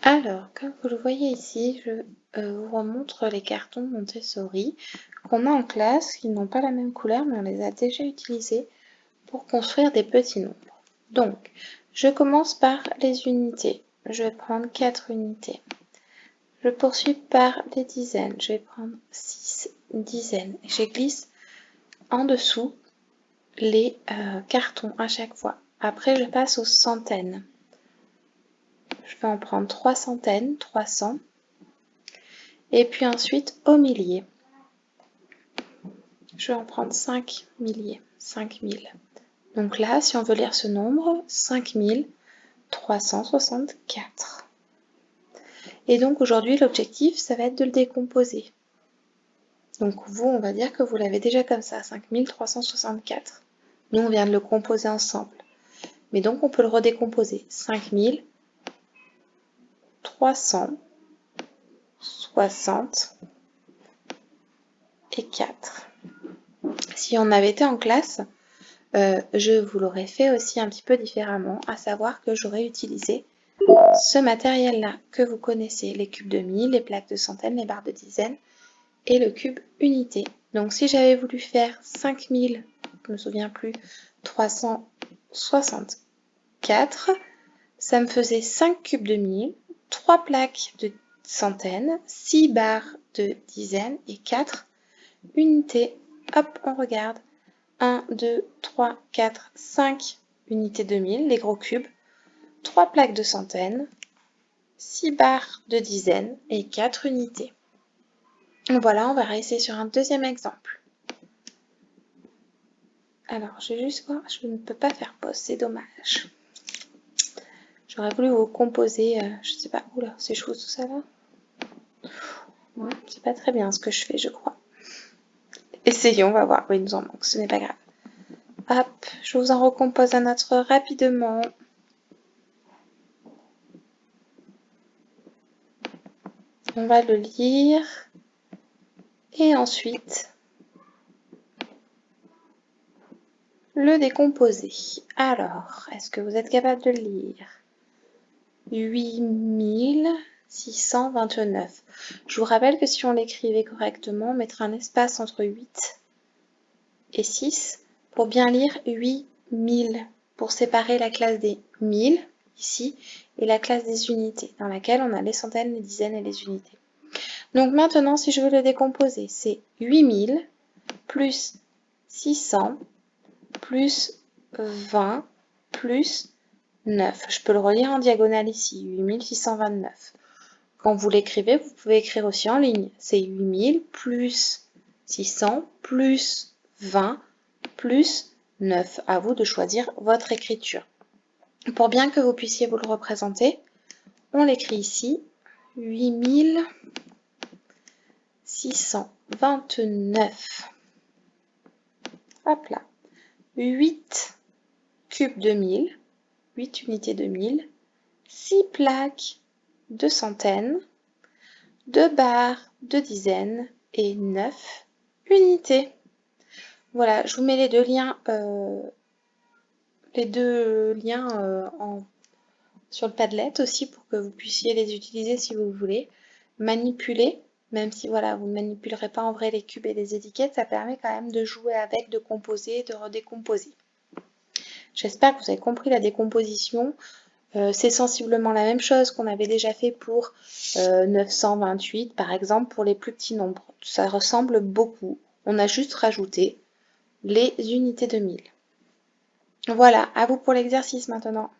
Alors, comme vous le voyez ici, je vous remontre les cartons Montessori qu'on a en classe, qui n'ont pas la même couleur, mais on les a déjà utilisés pour construire des petits nombres. Donc, je commence par les unités. Je vais prendre 4 unités. Je poursuis par les dizaines. Je vais prendre 6 dizaines. Et je glisse en dessous les cartons à chaque fois. Après, je passe aux centaines. Je vais en prendre 3 centaines, 300. Et puis ensuite aux milliers. Je vais en prendre 5 milliers, 5000. Donc là, si on veut lire ce nombre, 5364. Et donc aujourd'hui, l'objectif, ça va être de le décomposer. Donc vous, on va dire que vous l'avez déjà comme ça, 5364. Nous, on vient de le composer ensemble. Mais donc, on peut le redécomposer. 5364. Si on avait été en classe, je vous l'aurais fait aussi un petit peu différemment, à savoir que j'aurais utilisé ce matériel-là que vous connaissez, les cubes de 1000, les plaques de centaines, les barres de dizaines et le cube unité. Donc si j'avais voulu faire 5000, je ne me souviens plus, 364, ça me faisait 5 cubes de 1000, 3 plaques de centaines, 6 barres de dizaines et 4 unités. Hop, on regarde. 1, 2, 3, 4, 5 unités de 1000, les gros cubes, 3 plaques de centaines, 6 barres de dizaines et 4 unités. Voilà, on va réessayer sur un deuxième exemple. Alors, je vais juste voir, je ne peux pas faire pause, c'est dommage. J'aurais voulu vous composer, je sais pas, oula, c'est chaud tout ça là. Ouais, c'est pas très bien ce que je fais, je crois. Essayons, on va voir. Oui, il nous en manque, ce n'est pas grave. Hop, je vous en recompose un autre rapidement. On va le lire. Et ensuite, le décomposer. Alors, est-ce que vous êtes capable de le lire? 8629. Je vous rappelle que si on l'écrivait correctement, on mettrait un espace entre 8 et 6 pour bien lire 8000, pour séparer la classe des 1000, ici, et la classe des unités, dans laquelle on a les centaines, les dizaines et les unités. Donc maintenant, si je veux le décomposer, c'est 8000 plus 600 plus 20 plus 9. Je peux le relire en diagonale ici, 8629. Quand vous l'écrivez, vous pouvez écrire aussi en ligne. C'est 8000 plus 600 plus 20 plus 9. À vous de choisir votre écriture. Pour bien que vous puissiez vous le représenter, on l'écrit ici, 8629. Hop là. 8 cubes de 1000, 8 unités de 1000, 6 plaques de centaines, 2 barres de dizaines et 9 unités. Voilà, je vous mets les deux liens, sur le Padlet aussi pour que vous puissiez les utiliser si vous voulez. Manipuler, même si voilà, vous ne manipulerez pas en vrai les cubes et les étiquettes, ça permet quand même de jouer avec, de composer, de redécomposer. J'espère que vous avez compris la décomposition. C'est sensiblement la même chose qu'on avait déjà fait pour 928, par exemple, pour les plus petits nombres. Ça ressemble beaucoup. On a juste rajouté les unités de 1000. Voilà, à vous pour l'exercice maintenant.